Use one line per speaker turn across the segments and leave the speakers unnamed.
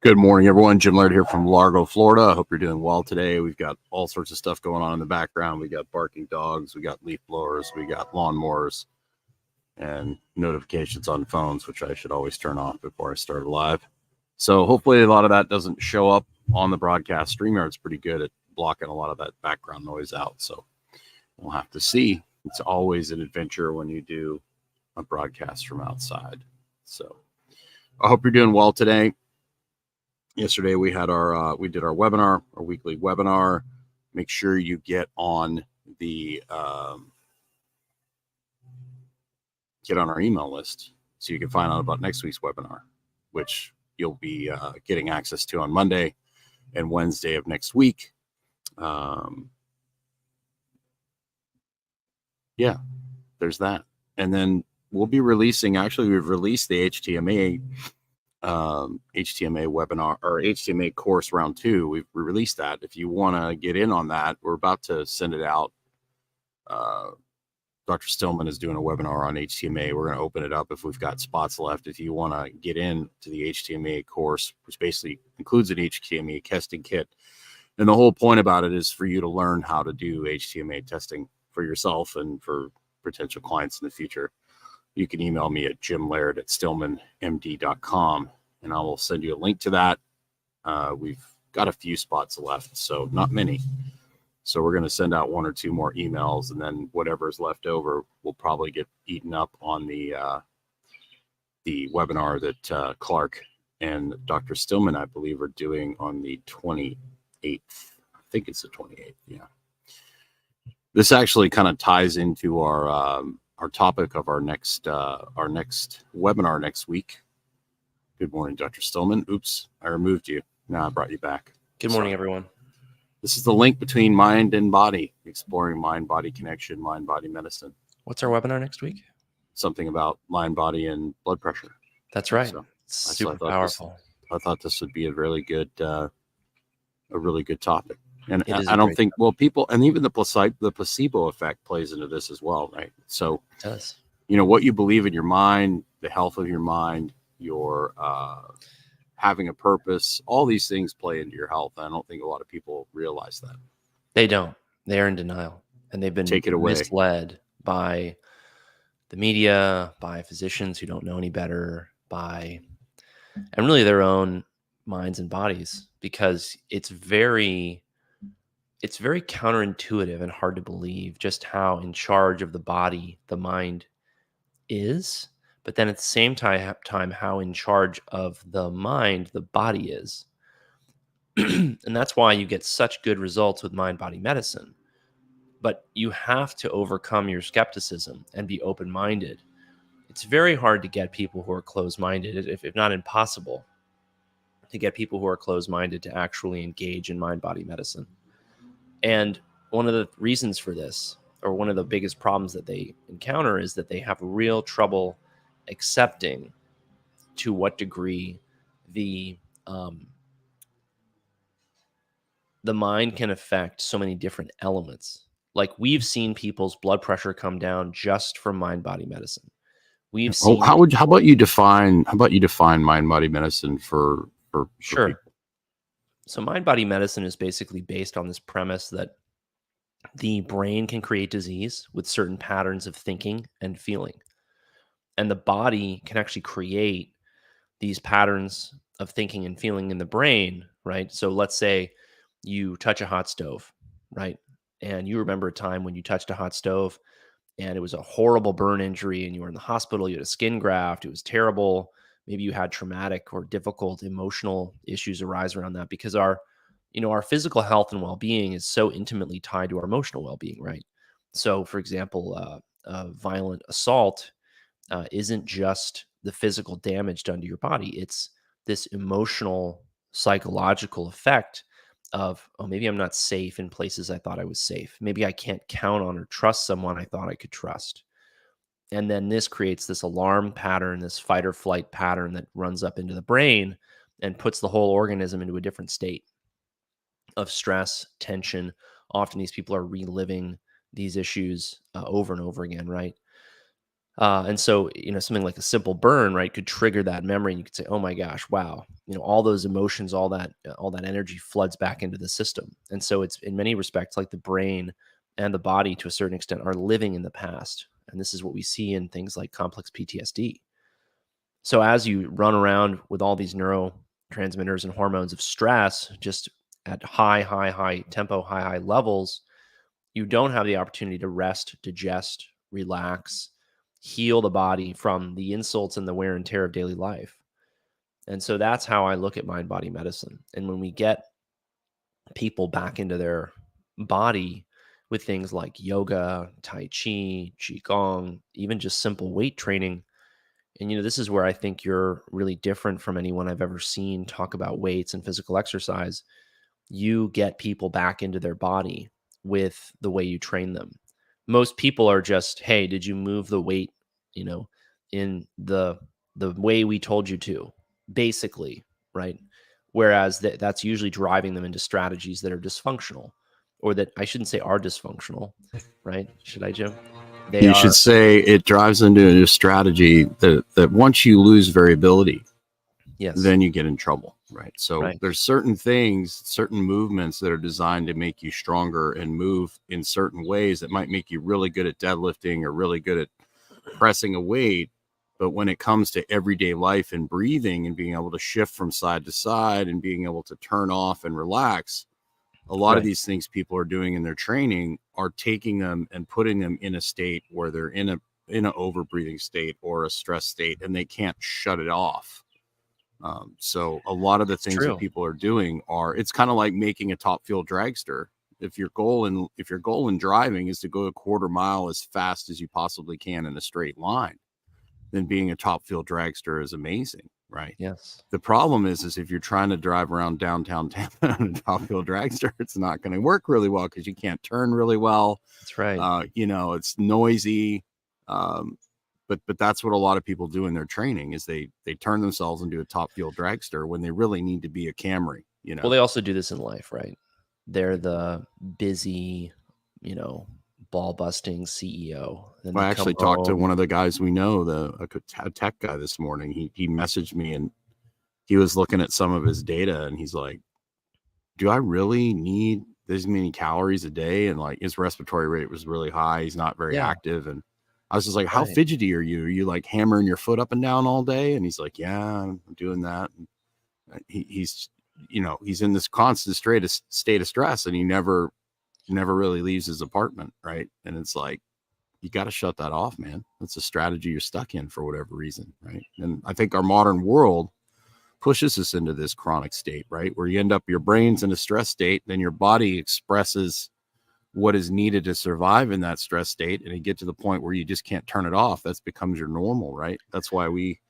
Good morning, everyone. Jim Laird here from Largo, Florida. I hope you're doing well today. We've got all sorts of stuff going on in the background. We got barking dogs, we got leaf blowers, we got lawnmowers, and notifications on phones, which I should always turn off before I start live. So hopefully a lot of that doesn't show up on the broadcast. StreamYard's pretty good at blocking a lot of that background noise out. So we'll have to see. It's always an adventure when you do a broadcast from outside. So I hope you're doing well today. Yesterday we had our did our webinar, our weekly webinar. Make sure you get on the get on our email list so you can find out about next week's webinar, which you'll be getting access to on Monday and Wednesday of next week. Yeah, there's that. And then we'll be releasing, actually we've released the HTMA webinar or HTMA course round 2. We released that. If you want to get in on that, we're about to send it out. Dr. Stillman is doing a webinar on HTMA. We're going to open it up if we've got spots left. If you want to get in to the HTMA course, which basically includes an HTMA testing kit. And the whole point about it is for you to learn how to do HTMA testing for yourself and for potential clients in the future. You can email me at jimlaird@stillmanmd.com and I will send you a link to that. We've got a few spots left, so not many. So we're going to send out 1 or 2 more emails, and then whatever's left over will probably get eaten up on the webinar that Clark and Dr. Stillman, I believe, are doing on the 28th. I think it's the 28th. Yeah. This actually kind of ties into our topic of our next webinar next week. Good morning, Dr. Stillman. Oops, I removed you. Now I brought you back.
Good morning, everyone.
This is the link between mind and body, exploring mind-body connection, mind-body medicine.
What's our webinar next week?
Something about mind, body, and blood pressure.
That's right.
So,
super powerful.
I thought this would be a really good topic. And
I
don't think, well, people, and even the placebo effect plays into this as well, right? So
it does.
You know, what you believe in your mind, the health of your mind, your having a purpose, all these things play into your health. I don't think a lot of people realize that.
They don't. They are in denial, and they've been misled by the media, by physicians who don't know any better, and really their own minds and bodies, because it's very counterintuitive and hard to believe just how in charge of the body the mind is, but then at the same time how in charge of the mind the body is. And that's why you get such good results with mind-body medicine. But you have to overcome your skepticism and be open-minded. It's very hard to get people who are closed-minded, if not impossible, to get people who are closed-minded to actually engage in mind-body medicine. And one of the reasons for this, or one of the biggest problems that they encounter, is that they have real trouble accepting to what degree the mind can affect so many different elements. Like, we've seen people's blood pressure come down just from mind-body medicine. We've seen.
How about you define mind-body medicine for
Sure.
people?
So mind-body medicine is basically based on this premise that the brain can create disease with certain patterns of thinking and feeling. And the body can actually create these patterns of thinking and feeling in the brain, right? So let's say you touch a hot stove, right? And you remember a time when you touched a hot stove and it was a horrible burn injury and you were in the hospital, you had a skin graft, it was terrible. Maybe you had traumatic or difficult emotional issues arise around that, because our physical health and well-being is so intimately tied to our emotional well-being, right? So, for example, violent assault isn't just the physical damage done to your body. It's this emotional, psychological effect of, oh, maybe I'm not safe in places I thought I was safe. Maybe I can't count on or trust someone I thought I could trust. And then this creates this alarm pattern, this fight or flight pattern that runs up into the brain and puts the whole organism into a different state of stress, tension. Often these people are reliving these issues over and over again, right? And so, something like a simple burn, right, could trigger that memory, and you could say, "Oh my gosh, wow!" All those emotions, all that energy floods back into the system. And so, it's in many respects like the brain and the body, to a certain extent, are living in the past. And this is what we see in things like complex PTSD. So, as you run around with all these neurotransmitters and hormones of stress, just at high tempo, high levels, you don't have the opportunity to rest, digest, relax, heal the body from the insults and the wear and tear of daily life. And so that's how I look at mind body medicine. And when we get people back into their body with things like yoga, tai chi, qigong, even just simple weight training, and this is where I think you're really different from anyone I've ever seen talk about weights and physical exercise. You get people back into their body with the way you train them. Most people are just, "Hey, did you move the weight, you know, in the way we told you to?" Basically, right? Whereas that's usually driving them into strategies that are dysfunctional, or that I shouldn't say are dysfunctional, right? Should I, Jim? They
You should
are.
say it drives into a strategy that once you lose variability,
Yes,
then you get in trouble, right? So
right,
there's certain things, certain movements that are designed to make you stronger and move in certain ways that might make you really good at deadlifting or really good at pressing a weight. But when it comes to everyday life and breathing and being able to shift from side to side and being able to turn off and relax, a lot of
right,
these things people are doing in their training are taking them and putting them in a state where they're in an over breathing state or a stress state, and they can't shut it off. So a lot of the
it's
things that
true.
people are doing it's kind of like making a top fuel dragster. If your goal in driving is to go a quarter mile as fast as you possibly can in a straight line, then being a top fuel dragster is amazing, right?
Yes,
The problem is if you're trying to drive around downtown Tampa on a top fuel dragster, it's not going to work really well because you can't turn really well.
that's right.
It's noisy. Um, but that's what a lot of people do in their training is they turn themselves into a top fuel dragster when they really need to be a Camry.
Well, they also do this in life, right? They're the busy, you know, ball busting CEO. Then
I
they come
actually talked to
home.
one of the guys we know, a tech guy this morning. He messaged me and he was looking at some of his data and he's like, do I really need this many calories a day? And like his respiratory rate was really high. He's not very
Yeah,
active. And I was just like, how
right.
fidgety are you? Are you like hammering your foot up and down all day? And he's like, yeah, I'm doing that. And he's in this constant state of stress and he never really leaves his apartment. Right. And it's like, you got to shut that off, man. That's a strategy you're stuck in for whatever reason. Right. And I think our modern world pushes us into this chronic state, right? Where you end up, your brain's in a stress state, then your body expresses what is needed to survive in that stress state. And you get to the point where you just can't turn it off. That becomes your normal, right? That's why we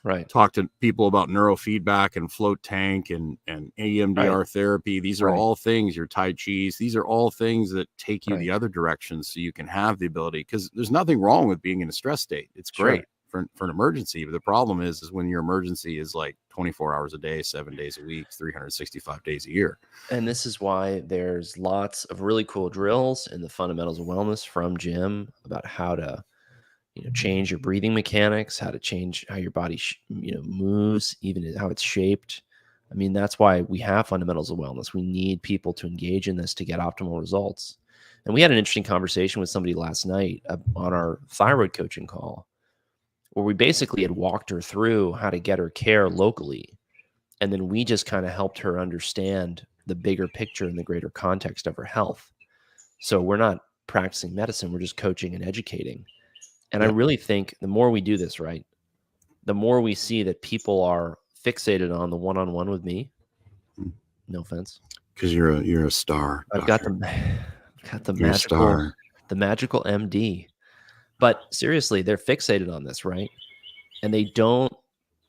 Right,
talk to people about neurofeedback and float tank and
right,
EMDR therapy. These are
right,
all things, your Tai Chi's, these are all things that take you
right.
the other direction so you can have the ability, because there's nothing wrong with being in a stress state. It's
Sure.
great for an emergency. But the problem is when your emergency is like 24 hours a day, 7 days a week, 365 days a year.
And this is why there's lots of really cool drills in the fundamentals of wellness from Jim about how to, change your breathing mechanics, how to change how your body, moves, even how it's shaped. I mean, that's why we have fundamentals of wellness. We need people to engage in this to get optimal results. And we had an interesting conversation with somebody last night on our thyroid coaching call, where we basically had walked her through how to get her care locally. And then we just kind of helped her understand the bigger picture and the greater context of her health. So we're not practicing medicine, we're just coaching and educating. And I
Yep.
really think the more we do this, right, the more we see that people are fixated on the one-on-one with me. No offense.
Because you're a star,
I've got
doctor.
I've got the
You're a star.
magical MD. But seriously, they're fixated on this, right? And they don't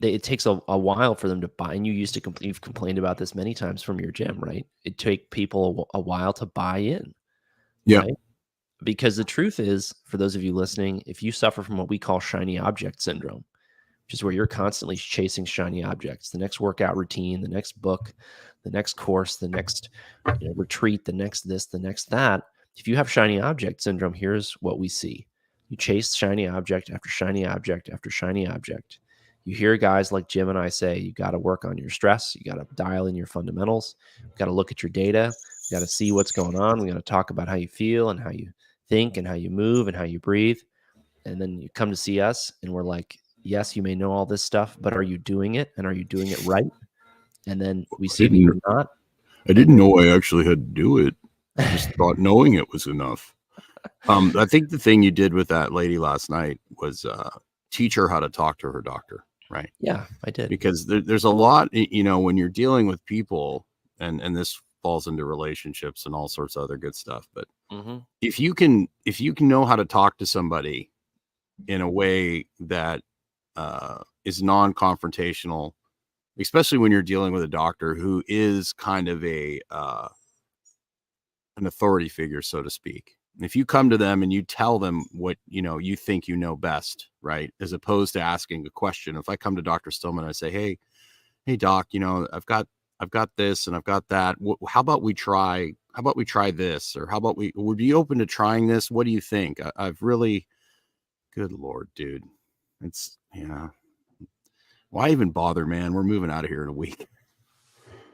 it takes a while for them to buy. And you've complained about this many times from your gym, right? It take people a while to buy in,
Yep.
right? Because the truth is, for those of you listening, if you suffer from what we call shiny object syndrome, which is where you're constantly chasing shiny objects, the next workout routine, the next book, the next course, the next retreat, the next this, the next that. If you have shiny object syndrome, here's what we see. You chase shiny object after shiny object after shiny object. You hear guys like Jim and I say, you got to work on your stress. You got to dial in your fundamentals. You got to look at your data. You got to see what's going on. We got to talk about how you feel and how you think and how you move and how you breathe. And then you come to see us and we're like, yes, you may know all this stuff, but are you doing it? And are you doing it right? And then we see that you're not.
I didn't know I actually had to do it. I just thought knowing it was enough. I think the thing you did with that lady last night was teach her how to talk to her doctor, right?
Yeah, I did.
Because there's a lot, when you're dealing with people, and this falls into relationships and all sorts of other good stuff. But if you can know how to talk to somebody in a way that is non-confrontational, especially when you're dealing with a doctor who is kind of an authority figure, so to speak. If you come to them and you tell them what you think you know best, right, as opposed to asking a question. If I come to Dr. Stillman and I say, hey doc, I've got this and I've got that. How about we try this? Or how about would be open to trying this? What do you think? I've really, good Lord, dude. It's, why even bother, man? We're moving out of here in a week.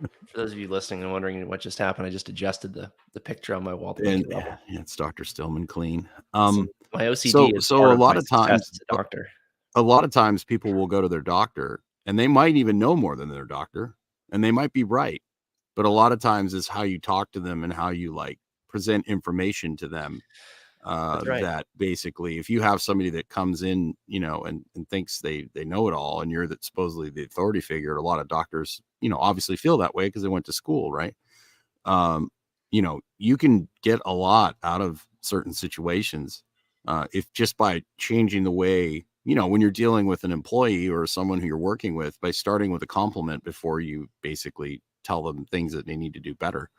For those of you listening and wondering what just happened, I just adjusted the picture on my wall to make it level.
Yeah, it's Dr. Stillman clean.
So my OCD is
so a lot of times
as a doctor.
A lot of times people will go to their doctor and they might even know more than their doctor, and they might be right. But a lot of times is how you talk to them and how you present information to them.
Right.
That basically, if you have somebody that comes in, and thinks they know it all, and you're supposedly the authority figure, a lot of doctors, obviously feel that way because they went to school, right? You can get a lot out of certain situations if just by changing the way, when you're dealing with an employee or someone who you're working with, by starting with a compliment before you basically tell them things that they need to do better.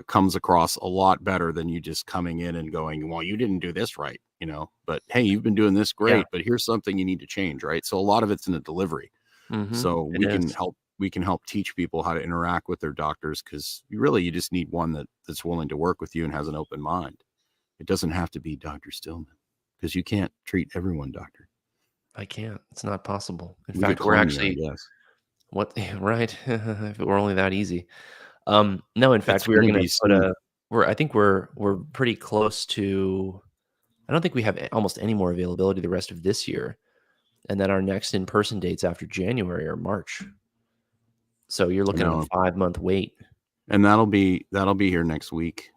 Comes across a lot better than you just coming in and going, well, you didn't do this right, but hey, you've been doing this great, but here's something you need to change, right? So a lot of it's in the delivery. So we can help teach people how to interact with their doctors, because you just need one that's willing to work with you and has an open mind. It doesn't have to be Dr. Stillman, because you can't treat everyone, doctor.
I can't. It's not possible. In
We
fact, we're actually right. If it were only that easy. No, in fact, we are going to put I think we're pretty close to, I don't think we have almost any more availability the rest of this year. And then our next in-person dates after January or March. So you're looking at a 5-month wait.
And that'll be here next week.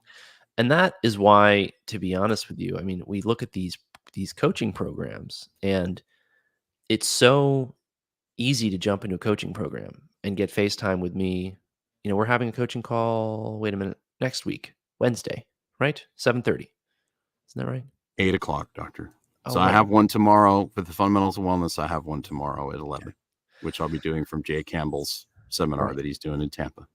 And that is why, to be honest with you, I mean, we look at these coaching programs, and it's so easy to jump into a coaching program and get FaceTime with me. We're having a coaching call, wait a minute, next week, Wednesday, right? 7:30. Isn't that right?
8 o'clock, doctor.
Oh,
so I have one tomorrow for the fundamentals of wellness. I have one tomorrow at 11, which I'll be doing from Jay Campbell's seminar that he's doing in Tampa.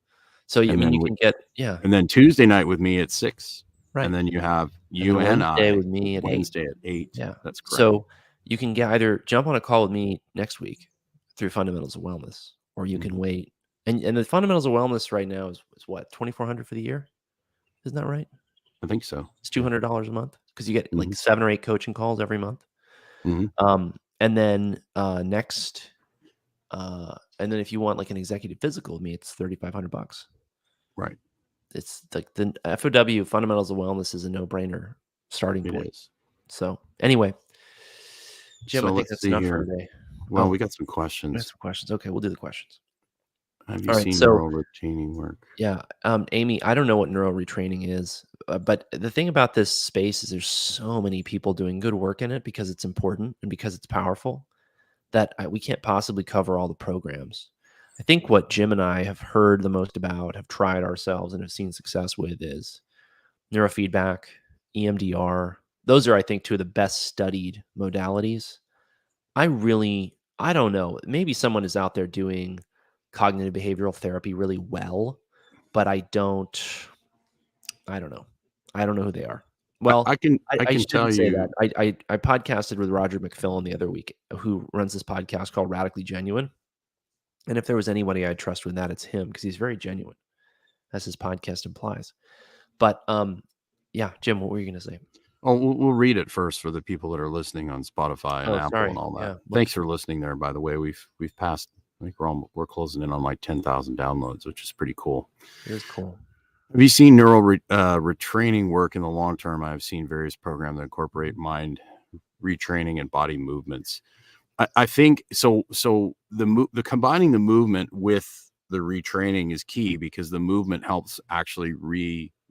So you can get,
and then Tuesday night with me at 6.
Right.
And then you have you and
Wednesday
I
with me at
Wednesday
8.
At 8.
Yeah,
that's correct.
So you can either jump on a call with me next week through Fundamentals of Wellness, or you can wait. And the Fundamentals of Wellness right now is what, $2,400 for the year? Isn't that right?
I think so.
It's $200 a month, because you get like 7 or 8 coaching calls every month. And then next, and then if you want like an executive physical with me, it's $3,500.
Right.
It's like the FOW Fundamentals of Wellness is a no-brainer starting point.
It is.
So anyway, Jim,
so
I think that's enough for today.
Well, we got some questions.
We have some questions. Okay, we'll do the questions.
Have you seen neuro retraining work?
Yeah. Amy, I don't know what neuro retraining is, but the thing about this space is there's so many people doing good work in it because it's important and because it's powerful that we can't possibly cover all the programs. I think what Jim and I have heard the most about, have tried ourselves, and have seen success with is neurofeedback, EMDR. Those are, I think, two of the best studied modalities. I don't know. Maybe someone is out there doing cognitive behavioral therapy really well, but I don't know. I don't know who they are. Well,
I can tell you
that. I podcasted with Roger McFillin the other week, who runs this podcast called Radically Genuine. And if there was anybody I trust with that, it's him, because he's very genuine, as his podcast implies. But yeah, Jim, what were you going to say?
Oh, we'll read it first for the people that are listening on Spotify and
Oh,
Apple
sorry.
and all that.
Yeah.
Thanks for listening there, by the way. We've passed, I think we're closing in on like 10,000 downloads, which is pretty cool.
It is cool.
Have you seen Neuro retraining work in the long term? I've seen various programs that incorporate mind retraining and body movements. I think so. So the combining the movement with the retraining is key, because the movement helps actually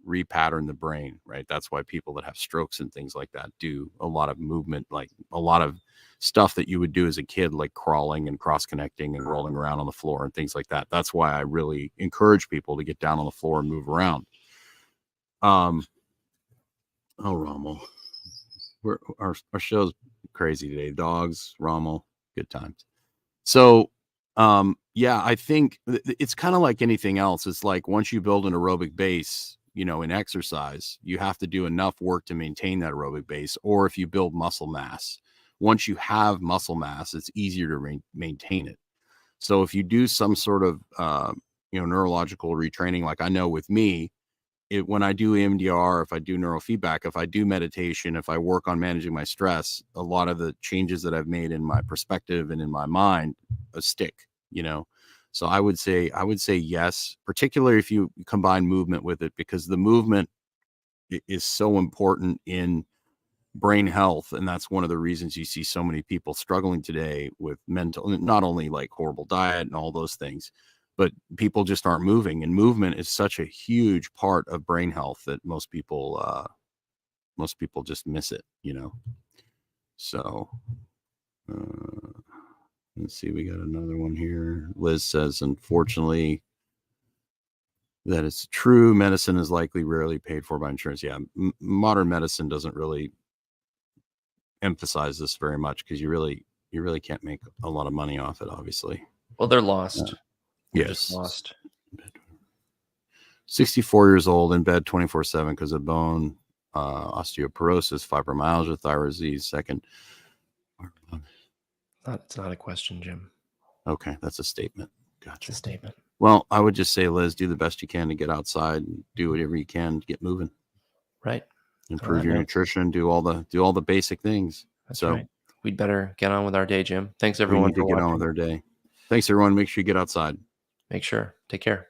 repattern the brain, right? That's why people that have strokes and things like that do a lot of movement, like a lot of stuff that you would do as a kid, like crawling and cross connecting and rolling around on the floor and things like that. That's why I really encourage people to get down on the floor and move around. Oh, Rommel, our show's crazy today. Dogs, Rommel, good times. So, yeah, I think it's kind of like anything else. It's like once you build an aerobic base, in exercise, you have to do enough work to maintain that aerobic base. Or if you build muscle mass, once you have muscle mass, it's easier to maintain it. So if you do some sort of, neurological retraining, like I know with me, when I do EMDR, if I do neurofeedback, if I do meditation, if I work on managing my stress, a lot of the changes that I've made in my perspective and in my mind stick, So I would say yes, particularly if you combine movement with it, because the movement is so important in brain health. And that's one of the reasons you see so many people struggling today with mental, not only like horrible diet and all those things, but people just aren't moving. And movement is such a huge part of brain health that most people just miss it, So let's see, we got another one here. Liz says, unfortunately, that it's true. Medicine is likely rarely paid for by insurance. Yeah, modern medicine doesn't really emphasize this very much, because you really can't make a lot of money off it, obviously.
Well, they're lost.
Yes.
Just lost.
64 years old, in bed 24/7 because of bone osteoporosis, fibromyalgia, thyroid disease. Second.
It's not a question, Jim.
Okay, that's a statement. Gotcha.
It's a statement.
Well, I would just say, Liz, do the best you can to get outside and do whatever you can to get moving.
Right.
Improve your nutrition. Do all the basic things.
That's right. We'd better get on with our day, Jim. Thanks everyone
for watching. We need to get on with our day. Thanks everyone. Make sure you get outside.
Make sure. Take care.